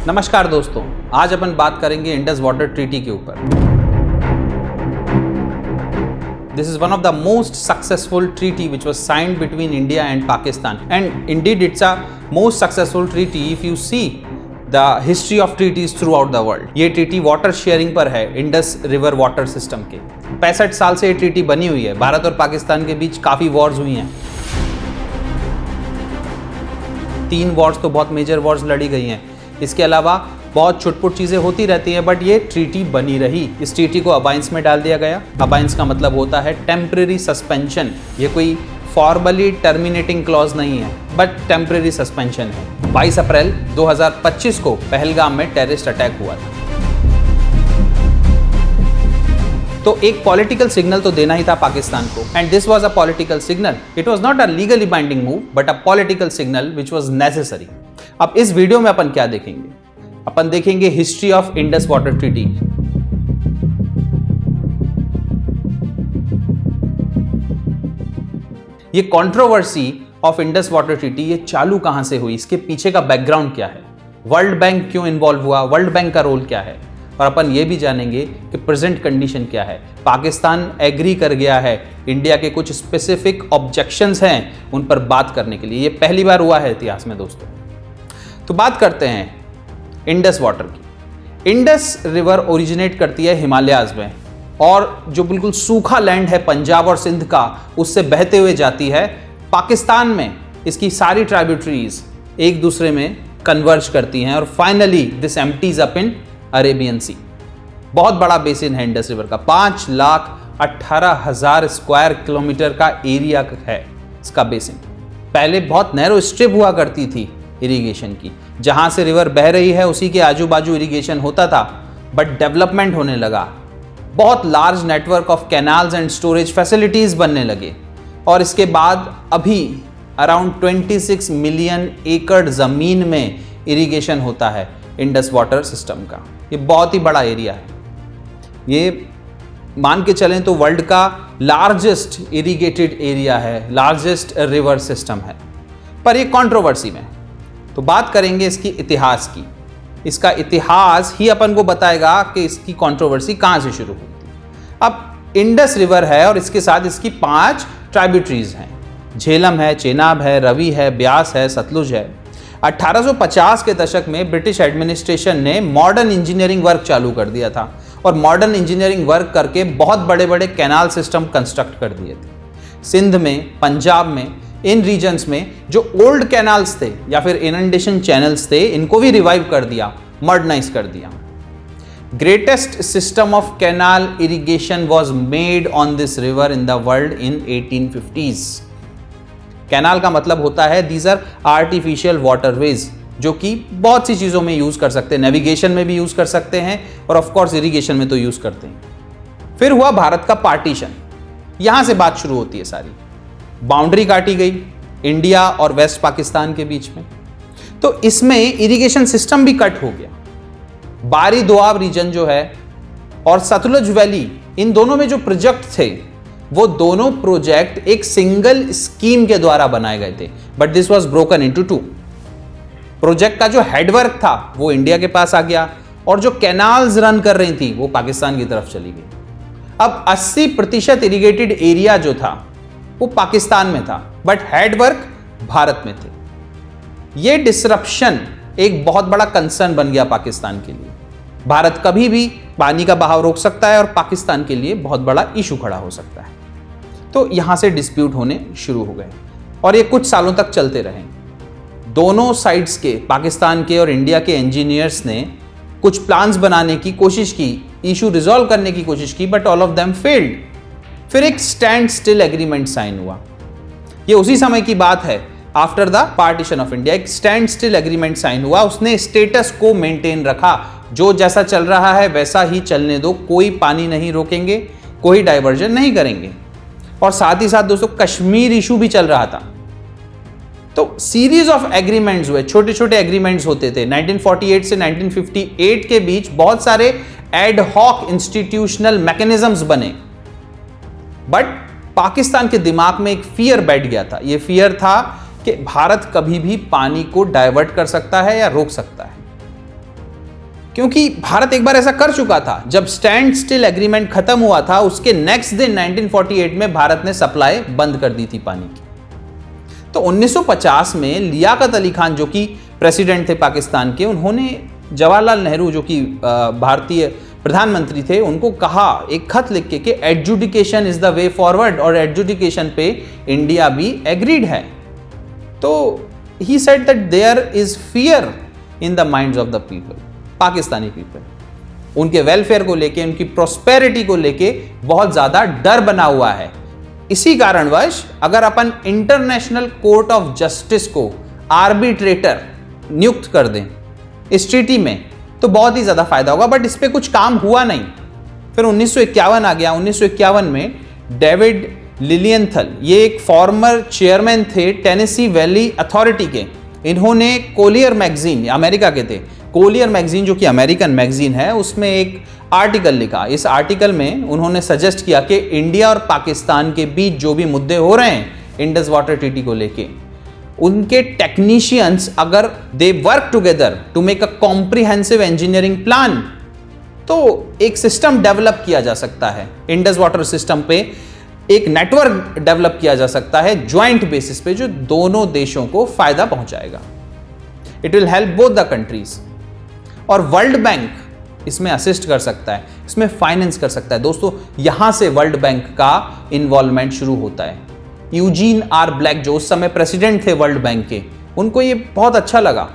नमस्कार दोस्तों, आज अपन बात करेंगे इंडस वाटर ट्रीटी के ऊपर। This is one of the most successful treaty which was signed between India and Pakistan, and indeed it's a most successful treaty if you see the history of treaties throughout the world. ये treaty water sharing पर है, Indus river water system के। 65 साल से ये treaty बनी हुई है। भारत और पाकिस्तान के बीच काफ़ी वॉर्स हुई हैं। 3 वॉर्स तो बहुत मेजर वॉर्स लड़ी गई हैं। इसके अलावा बहुत छुटपुट चीज़ें होती रहती हैं, बट ये ट्रीटी बनी रही। इस ट्रीटी को अबाइंस में डाल दिया गया। अबाइंस का मतलब होता है टेम्परेरी सस्पेंशन। ये कोई फॉर्मली टर्मिनेटिंग क्लॉज नहीं है, बट टेम्परेरी सस्पेंशन है। 22 अप्रैल 2025 को पहलगाम में टेररिस्ट अटैक हुआ था। तो एक पॉलिटिकल सिग्नल तो देना ही था पाकिस्तान को, and this was a political signal. It was not a legally binding move, but a political signal which was necessary. अब इस वीडियो में अपन क्या देखेंगे? अपन देखेंगे history of Indus water treaty. ये controversy of Indus water treaty ये चालू कहां से हुई, इसके पीछे का बैकग्राउंड क्या है, वर्ल्ड बैंक क्यों इन्वॉल्व हुआ, वर्ल्ड बैंक का रोल क्या है, और अपन ये भी जानेंगे कि प्रेजेंट कंडीशन क्या है। पाकिस्तान एग्री कर गया है, इंडिया के कुछ स्पेसिफिक ऑब्जेक्शंस हैं उन पर बात करने के लिए। ये पहली बार हुआ है इतिहास में दोस्तों। तो बात करते हैं इंडस वाटर की। इंडस रिवर ओरिजिनेट करती है हिमालयाज में, और जो बिल्कुल सूखा लैंड है पंजाब और सिंध का, उससे बहते हुए जाती है पाकिस्तान में। इसकी सारी ट्राइब्यूटरीज एक दूसरे में कन्वर्ज करती हैं, और finally this empties up in Arabian sea. बहुत बड़ा बेसिन है इंडस रिवर का, 5,18,000 स्क्वायर किलोमीटर का एरिया है इसका बेसिन। पहले बहुत नैरो स्ट्रिप हुआ करती थी इरिगेशन की, जहां से रिवर बह रही है उसी के आजू बाजू इरिगेशन होता था, बट डेवलपमेंट होने लगा। बहुत large network of canals and storage facilities बनने लगे, और इसके बाद अभी अराउंड 26 मिलियन एकड़ जमीन में इरिगेशन होता है इंडस वाटर सिस्टम का। ये बहुत ही बड़ा एरिया है। ये मान के चलें तो वर्ल्ड का लार्जेस्ट इरिगेटेड एरिया है, लार्जेस्ट रिवर सिस्टम है। पर ये कंट्रोवर्सी में, तो बात करेंगे इसकी इतिहास की। इसका इतिहास ही अपन को बताएगा कि इसकी कंट्रोवर्सी कहाँ से शुरू हुई थी। अब इंडस रिवर है और इसके साथ इसकी 5 ट्राइब्यूटरीज हैं। झेलम है, चेनाब है, रवि है, ब्यास है, सतलुज है। 1850 के दशक में ब्रिटिश एडमिनिस्ट्रेशन ने मॉडर्न इंजीनियरिंग वर्क चालू कर दिया था, और मॉडर्न इंजीनियरिंग वर्क करके बहुत बड़े बड़े कैनाल सिस्टम कंस्ट्रक्ट कर दिए थे। सिंध में, पंजाब में, इन रीजन्स में जो ओल्ड कैनाल्स थे या फिर इनंडेशन चैनल्स थे, इनको भी रिवाइव कर दिया, मॉडर्नाइज कर दिया। Greatest system of canal irrigation was made on this river in the world in 1850s। Canal का मतलब होता है दीज आर आर्टिफिशियल वाटरवेज, जो कि बहुत सी चीज़ों में यूज़ कर सकते हैं। नेविगेशन में भी यूज़ कर सकते हैं, और ऑफ कोर्स इरिगेशन में तो यूज़ करते हैं। फिर हुआ भारत का पार्टीशन। यहाँ से बात शुरू होती है सारी। बाउंड्री काटी गई इंडिया और वेस्ट पाकिस्तान के बीच में, तो इसमें इरिगेशन सिस्टम भी कट हो गया। बारी दोआब रीजन जो है और सतलुज वैली, इन दोनों में जो प्रोजेक्ट थे, वो दोनों प्रोजेक्ट एक सिंगल स्कीम के द्वारा बनाए गए थे, but this was broken into 2। Project का जो हेडवर्क था वो इंडिया के पास आ गया, और जो कैनाल्स रन कर रही थी वो पाकिस्तान की तरफ चली गई। अब 80% इरिगेटेड एरिया जो था वो पाकिस्तान में था, बट हेडवर्क भारत में थे। ये डिसरप्शन एक बहुत बड़ा कंसर्न बन गया पाकिस्तान के लिए। भारत कभी भी पानी का बहाव रोक सकता है, और पाकिस्तान के लिए बहुत बड़ा इशू खड़ा हो सकता है। तो यहां से डिस्प्यूट होने शुरू हो गए, और ये कुछ सालों तक चलते रहे। दोनों साइड्स के, पाकिस्तान के और इंडिया के इंजीनियर्स ने कुछ प्लान्स बनाने की कोशिश की, इशू रिजॉल्व करने की कोशिश की, but all of them failed. फिर एक स्टैंड स्टिल एग्रीमेंट साइन हुआ। ये उसी समय की बात है, after the partition of India. एक स्टैंड स्टिल एग्रीमेंट साइन हुआ। उसने स्टेटस को मेंटेन रखा, जो जैसा चल रहा है वैसा ही चलने दो, कोई पानी नहीं रोकेंगे, कोई डाइवर्जन नहीं करेंगे। और साथ ही साथ दोस्तों कश्मीर इशू भी चल रहा था। तो सीरीज ऑफ एग्रीमेंट्स हुए, छोटे छोटे एग्रीमेंट्स होते थे। 1948 से 1958 के बीच बहुत सारे एड हॉक इंस्टीट्यूशनल मैकेनिज्म्स बने, बट पाकिस्तान के दिमाग में एक फियर बैठ गया था। यह फियर था कि भारत कभी भी पानी को डाइवर्ट कर सकता है या रोक सकता है। क्योंकि भारत एक बार ऐसा कर चुका था। जब स्टैंड स्टिल एग्रीमेंट खत्म हुआ था, उसके नेक्स्ट दिन 1948 में भारत ने सप्लाई बंद कर दी थी पानी की। तो 1950 में लियाकत अली खान जो कि प्रेसिडेंट थे पाकिस्तान के, उन्होंने जवाहरलाल नेहरू जो कि भारतीय प्रधानमंत्री थे, उनको कहा एक खत लिख के कि education is the way forward, और एजुकेशन पे इंडिया भी एग्रीड है। तो he said that there is fear in the minds of the people, Pakistani people. उनके वेलफेयर को लेके, उनकी प्रोस्पेरिटी को लेके बहुत ज्यादा डर बना हुआ है। इसी कारणवश अगर अपन इंटरनेशनल कोर्ट ऑफ जस्टिस को आर्बिट्रेटर नियुक्त कर दें इस ट्रीटी में, तो बहुत ही ज्यादा फायदा होगा। बट इस पे कुछ काम हुआ नहीं। फिर 1951 आ गया। 1951 में डेविड लिलियंथल, ये एक फॉर्मर चेयरमैन थे टेनेसी वैली अथॉरिटी के, इन्होंने कोलियर मैगजीन, अमेरिका के थे, कोलियर मैगजीन जो कि अमेरिकन मैगजीन है, उसमें एक आर्टिकल लिखा। इस आर्टिकल में उन्होंने सजेस्ट किया कि इंडिया और पाकिस्तान के बीच जो भी मुद्दे हो रहे हैं इंडस वाटर ट्रीटी को लेके, उनके टेक्नीशियंस अगर they work together to make a comprehensive engineering plan, तो एक सिस्टम डेवलप किया जा सकता है। इंडस वाटर सिस्टम पे एक नेटवर्क डेवलप किया जा सकता है ज्वाइंट बेसिस पे, जो दोनों देशों को फायदा पहुंचाएगा। It will help both the countries. और वर्ल्ड बैंक इसमें असिस्ट कर सकता है, इसमें फाइनेंस कर सकता है। दोस्तों, यहां से वर्ल्ड बैंक का इन्वॉल्वमेंट शुरू होता है। यूजीन आर ब्लैक जो उस समय प्रेसिडेंट थे वर्ल्ड बैंक के, उनको ये बहुत अच्छा लगा।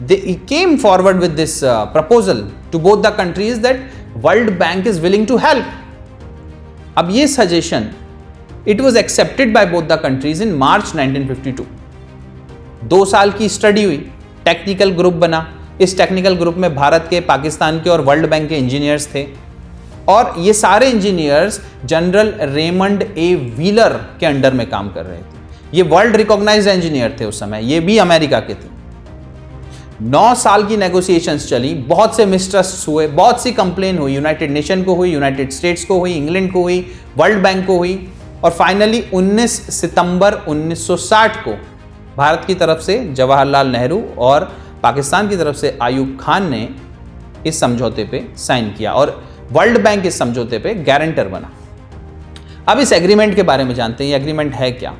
They came forward with this proposal to both the countries that world bank is willing to help. अब ये suggestion it was accepted by both the countries in March 1952। 2 साल की स्टडी हुई, टेक्निकल ग्रुप बना। इस टेक्निकल ग्रुप में भारत के, पाकिस्तान के और वर्ल्ड बैंक के इंजीनियर्स थे, और ये सारे इंजीनियर्स जनरल रेमंड ए व्हीलर के अंडर में काम कर रहे थे। ये वर्ल्ड रिकॉग्नाइज्ड इंजीनियर थे उस समय, ये भी अमेरिका के थे। 9 साल की नेगोशिएशंस चली, बहुत से मिसट्रस्ट हुए, बहुत सी कंप्लेन हुई, यूनाइटेड नेशन को हुई, यूनाइटेड स्टेट्स को हुई, इंग्लैंड को हुई, वर्ल्ड बैंक को हुई, और फाइनली 19 सितंबर 1960 को भारत की तरफ से जवाहरलाल नेहरू और पाकिस्तान की तरफ से आयूब खान ने इस समझौते पे साइन किया, और वर्ल्ड बैंक इस समझौते पे गारंटर बना। अब इस एग्रीमेंट के बारे में जानते हैं, ये एग्रीमेंट है क्या।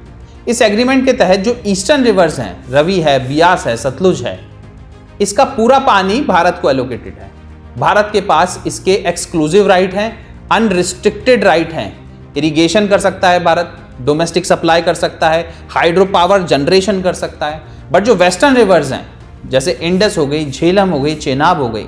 इस एग्रीमेंट के तहत जो ईस्टर्न रिवर्स हैं, रवि है, बियास है, सतलुज है, इसका पूरा पानी भारत को एलोकेटेड है। भारत के पास इसके एक्सक्लूसिव राइट हैं, अनरिस्ट्रिक्टेड राइट हैं। इरिगेशन कर सकता है भारत, डोमेस्टिक सप्लाई कर सकता है, हाइड्रो पावर जनरेशन कर सकता है। बट जो वेस्टर्न रिवर्स हैं, जैसे इंडस हो गई, झेलम हो गई, चेनाब हो गई,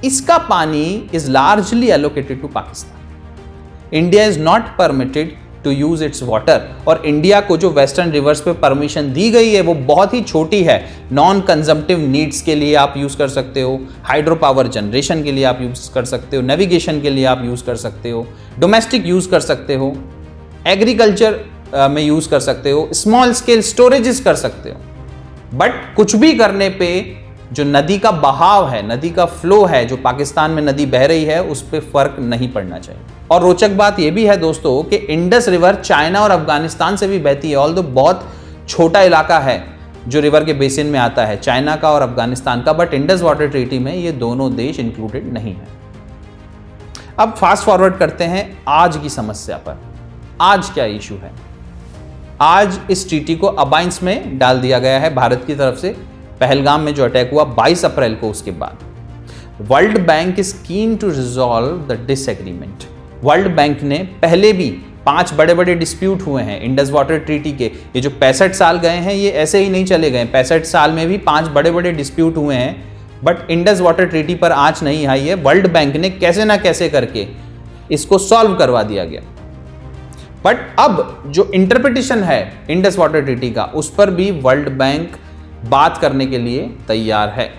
इसका पानी is largely allocated to Pakistan. India is not permitted to use its water. और इंडिया को जो वेस्टर्न रिवर्स पे परमिशन दी गई है वो बहुत ही छोटी है। नॉन कंजम्पटिव नीड्स के लिए आप यूज कर सकते हो, हाइड्रो पावर जनरेशन के लिए आप यूज कर सकते हो, नेविगेशन के लिए आप यूज कर सकते हो, डोमेस्टिक यूज कर सकते हो, एग्रीकल्चर में यूज कर सकते हो, स्मॉल स्केल स्टोरेजेस कर सकते हो। बट कुछ भी करने पे जो नदी का बहाव है, नदी का फ्लो है, जो पाकिस्तान में नदी बह रही है, उस पर फर्क नहीं पड़ना चाहिए। और रोचक बात यह भी है दोस्तों कि इंडस रिवर चाइना और अफगानिस्तान से भी बहती है। ऑल्दो बहुत छोटा इलाका है जो रिवर के बेसिन में आता है, चाइना का और अफगानिस्तान का, बट इंडस वाटर ट्रीटी में ये दोनों देश इंक्लूडेड नहीं है। अब फास्ट फॉरवर्ड करते हैं आज की समस्या पर। आज क्या इशू है? आज इस ट्रीटी को अबाइंस में डाल दिया गया है भारत की तरफ से। पहलगाम में जो अटैक हुआ 22 अप्रैल को, उसके बाद World bank is keen to resolve the disagreement. World Bank ने पहले भी 5 बड़े बड़े डिस्प्यूट हुए हैं इंडस वाटर ट्रीटी के। ये जो 65 साल गए हैं, ये ऐसे ही नहीं चले गए। 65 साल में भी 5 बड़े बड़े डिस्प्यूट हुए हैं, बट इंडस वाटर ट्रीटी पर आंच नहीं आई है। वर्ल्ड बैंक ने कैसे ना कैसे करके इसको सॉल्व करवा दिया गया। बट अब जो इंटरप्रिटेशन है इंडस वाटर ट्रीटी का, उस पर भी वर्ल्ड बैंक बात करने के लिए तैयार है।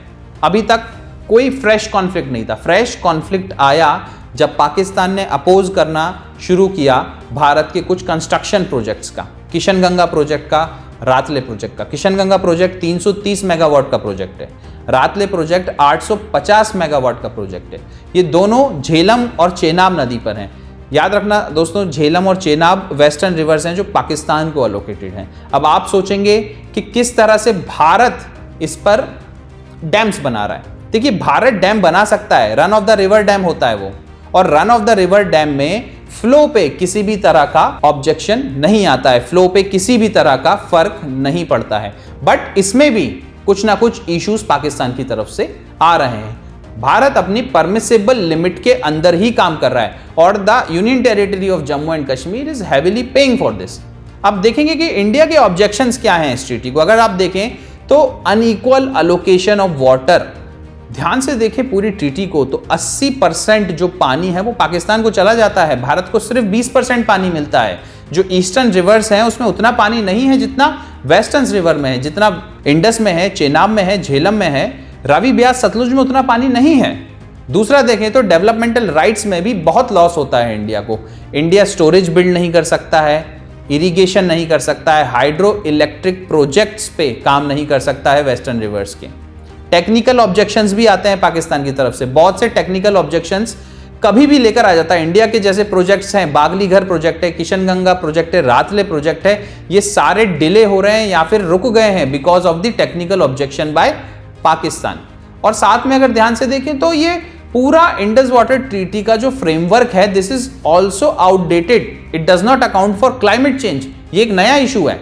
अभी तक कोई फ्रेश कॉन्फ्लिक्ट नहीं था। फ्रेश कॉन्फ्लिक्ट आया जब पाकिस्तान ने अपोज करना शुरू किया भारत के कुछ कंस्ट्रक्शन प्रोजेक्ट्स का, किशन गंगा प्रोजेक्ट का, रातले प्रोजेक्ट का। किशन गंगा प्रोजेक्ट 330 मेगावाट का प्रोजेक्ट है, रातले प्रोजेक्ट 850 मेगावाट का प्रोजेक्ट है। ये दोनों झेलम और चेनाब नदी पर हैं। याद रखना दोस्तों, झेलम और चेनाब वेस्टर्न रिवर्स हैं जो पाकिस्तान को अलोकेटेड हैं। अब आप सोचेंगे कि किस तरह से भारत इस पर डैम्स बना रहा है। देखिए भारत डैम बना सकता है, run of the river dam होता है वो, और run of the river dam में फ्लो पे किसी भी तरह का ऑब्जेक्शन नहीं आता है, फ्लो पे किसी भी तरह का फर्क नहीं पड़ता है। बट इसमें भी कुछ ना कुछ इश्यूज पाकिस्तान की तरफ से आ रहे हैं। भारत अपनी परमिसिबल लिमिट के अंदर ही काम कर रहा है और the union territory of Jammu and Kashmir is heavily paying for this. अब देखेंगे कि इंडिया के ऑब्जेक्शंस क्या हैं इस ट्रीटी को। अगर आप देखें तो अनइक्वल अलोकेशन ऑफ वाटर, ध्यान से देखें पूरी ट्रीटी को तो 80% जो पानी है वो पाकिस्तान को चला जाता है, भारत को सिर्फ 20% पानी मिलता है। जो ईस्टर्न रिवर्स हैं उसमें उतना पानी नहीं है जितना वेस्टर्न रिवर में है, जितना इंडस में है, चेनाब में है, झेलम में है, रावी ब्यास सतलुज में उतना पानी नहीं है। दूसरा देखें तो डेवलपमेंटल राइट्स में भी बहुत लॉस होता है इंडिया को। इंडिया स्टोरेज बिल्ड नहीं कर सकता है, इरिगेशन नहीं कर सकता है, हाइड्रो इलेक्ट्रिक प्रोजेक्ट्स पे काम नहीं कर सकता है वेस्टर्न रिवर्स के। टेक्निकल ऑब्जेक्शंस भी आते हैं पाकिस्तान की तरफ से, बहुत से टेक्निकल ऑब्जेक्शंस कभी भी लेकर आ जाता है। इंडिया के जैसे प्रोजेक्ट्स हैं, बागली घर प्रोजेक्ट है, किशनगंगा प्रोजेक्ट है, रातले प्रोजेक्ट है, ये सारे डिले हो रहे हैं या फिर रुक गए हैं because of the technical objection bye Pakistan. और साथ में अगर ध्यान से देखें तो ये पूरा इंडस वाटर ट्रीटी का जो फ्रेमवर्क है this is also outdated, it does not account for climate change. ये एक नया इशू है।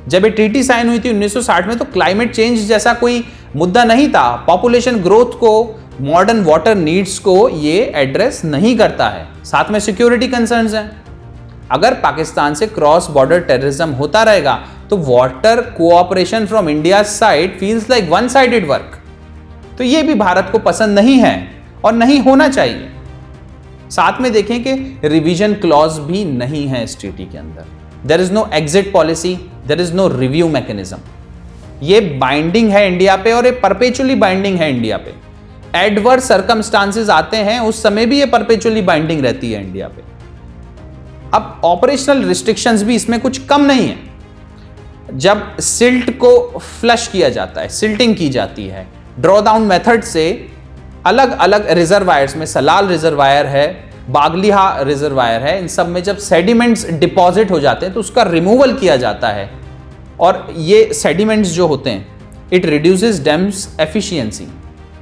जब ये ट्रीटी साइन हुई थी 1960 में तो क्लाइमेट चेंज जैसा कोई मुद्दा नहीं था। पॉपुलेशन ग्रोथ को, मॉडर्न वाटर नीड्स को ये एड्रेस नहीं करता है। साथ में सिक्योरिटी कंसर्न्स हैं। अगर पाकिस्तान से क्रॉस बॉर्डर टेररिज्म होता रहेगा तो water cooperation from India side feels like one sided work. तो ये भी भारत को पसंद नहीं है और नहीं होना चाहिए। साथ में देखें कि रिवीजन क्लॉज भी नहीं है इस ट्रीटी के अंदर। There is no exit policy, there is no review mechanism. ये बाइंडिंग है इंडिया पे और ये परपेचुअली बाइंडिंग है इंडिया पे। एडवर्स सर्कमस्टांसेस आते हैं उस समय भी ये परपेचुअली बाइंडिंग रहती है इंडिया पे। अब ऑपरेशनल रिस्ट्रिक्शंस भी इसमें कुछ कम नहीं है। जब सिल्ट को फ्लश किया जाता है, सिल्टिंग की जाती है, ड्रॉ डाउन मेथड से अलग अलग रिजर्वायर्स में, सलाल रिजर्वायर है, बागलीहा रिजर्वायर है, इन सब में जब सेडिमेंट्स डिपॉजिट हो जाते हैं तो उसका रिमूवल किया जाता है। और ये सेडिमेंट्स जो होते हैं इट रिड्यूसेस डैम्स एफिशिएंसी,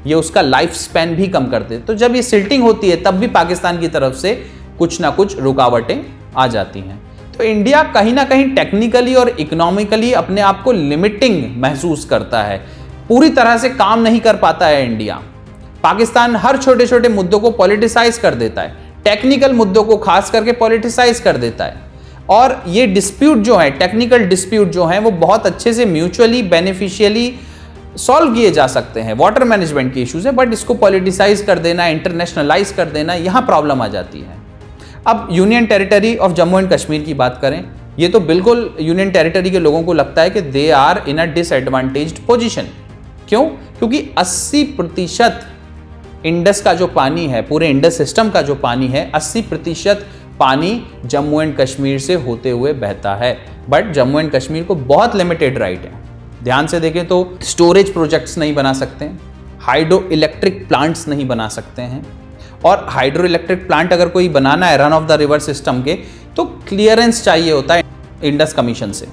ये उसका लाइफ स्पैन भी कम करते हैं। तो जब ये सिल्टिंग होती है तब भी पाकिस्तान की तरफ से कुछ ना कुछ रुकावटें आ जाती हैं। तो इंडिया कहीं ना कहीं टेक्निकली और इकोनॉमिकली अपने आप को लिमिटिंग महसूस करता है, पूरी तरह से काम नहीं कर पाता है इंडिया। पाकिस्तान हर छोटे छोटे मुद्दों को पॉलिटिसाइज कर देता है, टेक्निकल मुद्दों को खास करके पॉलिटिसाइज कर देता है। और ये डिस्प्यूट जो है, टेक्निकल डिस्प्यूट जो है वो बहुत अच्छे से म्यूचुअली बेनिफिशियली सॉल्व किए जा सकते हैं। वाटर मैनेजमेंट के इश्यूज है, बट इसको पॉलिटिसाइज कर देना, इंटरनेशनलाइज कर देना, यहाँ प्रॉब्लम आ जाती है। अब union territory of Jammu and Kashmir की बात करें, ये तो बिल्कुल यूनियन टेरिटरी के लोगों को लगता है कि they are in a disadvantaged position. क्यों? क्योंकि 80% इंडस का जो पानी है, पूरे इंडस सिस्टम का जो पानी है, 80% पानी जम्मू एंड कश्मीर से होते हुए बहता है। बट जम्मू एंड कश्मीर को बहुत लिमिटेड राइट है। ध्यान से देखें तो स्टोरेज प्रोजेक्ट्स नहीं बना सकते हैं, हाइड्रो इलेक्ट्रिक प्लांट्स नहीं बना सकते हैं, और हाइड्रो इलेक्ट्रिक प्लांट अगर कोई बनाना है run of the river system के तो क्लियरेंस चाहिए होता है इंडस कमीशन से।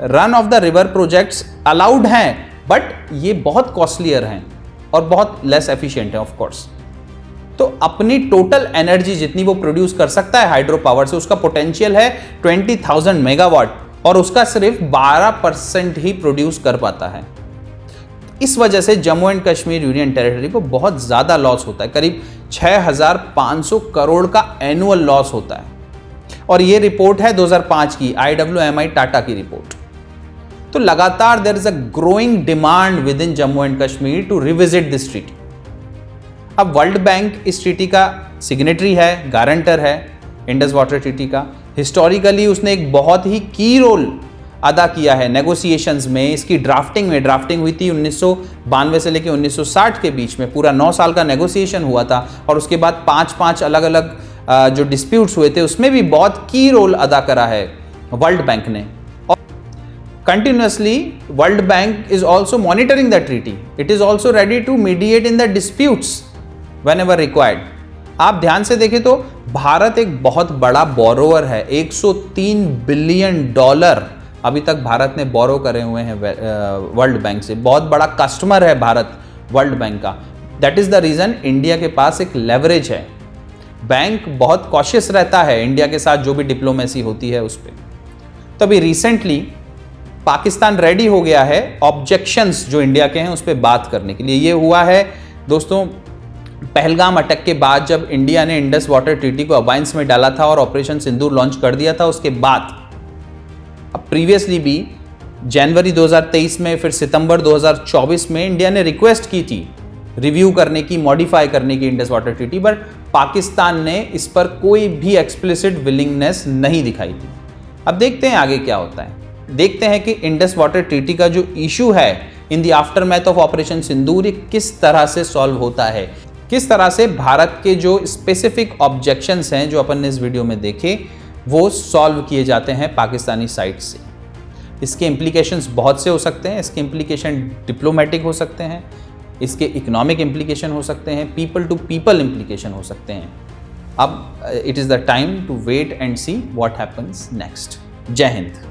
Run of the river projects allowed हैं बट ये बहुत कॉस्टलियर हैं और बहुत लेस एफिशिएंट है ऑफ कोर्स। तो अपनी टोटल एनर्जी जितनी वो प्रोड्यूस कर सकता है हाइड्रो पावर से, उसका पोटेंशियल है 20,000 मेगावाट और उसका सिर्फ 12% ही प्रोड्यूस कर पाता है। इस वजह से Jammu and Kashmir union territory को बहुत ज्यादा लॉस होता है, करीब 6,500 करोड़ का एनुअल लॉस होता है। और ये रिपोर्ट है 2005 की, IWMI टाटा की रिपोर्ट। तो लगातार there is a growing demand within Jammu and Kashmir to revisit this treaty. अब वर्ल्ड बैंक इस ट्रीटी का सिग्नेटरी है, गारंटर है इंडस वाटर ट्रीटी का। हिस्टोरिकली उसने एक बहुत ही की रोल अदा किया है नेगोशिएशंस में, इसकी ड्राफ्टिंग में। ड्राफ्टिंग हुई थी 1992 से लेकर 1960 के बीच में, पूरा 9 साल का नेगोशिएशन हुआ था। और उसके बाद 5 अलग अलग जो डिस्प्यूट्स हुए थे उसमें भी बहुत की रोल अदा करा है वर्ल्ड बैंक ने। और continuously World bank is also monitoring the treaty, it is also ready to mediate in the disputes whenever required. आप ध्यान से देखें तो भारत एक बहुत बड़ा बोरोवर है, $103 बिलियन अभी तक भारत ने बोरो करे हुए हैं वर्ल्ड बैंक से। बहुत बड़ा कस्टमर है भारत वर्ल्ड बैंक का। That is the reason India के पास एक लेवरेज है। बैंक बहुत कॉशियस रहता है इंडिया के साथ जो भी डिप्लोमेसी होती है उस पर। तो अभी रिसेंटली पाकिस्तान रेडी हो गया है ऑब्जेक्शंस जो इंडिया के हैं उस पर बात करने के लिए। ये हुआ है दोस्तों पहलगाम अटैक के बाद, जब इंडिया ने इंडस वाटर ट्रीटी को अबाइंस में डाला था और ऑपरेशन सिंदूर लॉन्च कर दिया था। उसके बाद अब प्रीवियसली भी जनवरी 2023 में, फिर सितंबर 2024 में इंडिया ने रिक्वेस्ट की थी रिव्यू करने की, मॉडिफाई करने की Indus water treaty, but Pakistan ने इस पर कोई भी एक्सप्लिसिट विलिंगनेस नहीं दिखाई थी। अब देखते हैं आगे क्या होता है। देखते हैं कि इंडस वाटर ट्रीटी का जो इशू है in the aftermath of operation Sindoor ये किस तरह से सॉल्व होता है, किस तरह से भारत के जो स्पेसिफिक ऑब्जेक्शंस हैं जो अपन ने इस वीडियो में देखे वो सॉल्व किए जाते हैं पाकिस्तानी साइड से। इसके इम्प्लीकेशंस बहुत से हो सकते हैं। इसके इम्प्लीकेशन डिप्लोमेटिक हो सकते हैं, इसके इकोनॉमिक इम्प्लीकेशन हो सकते हैं, पीपल टू पीपल इम्प्लीकेशन हो सकते हैं। अब it is the time to wait and see what happens next. Jai Hind.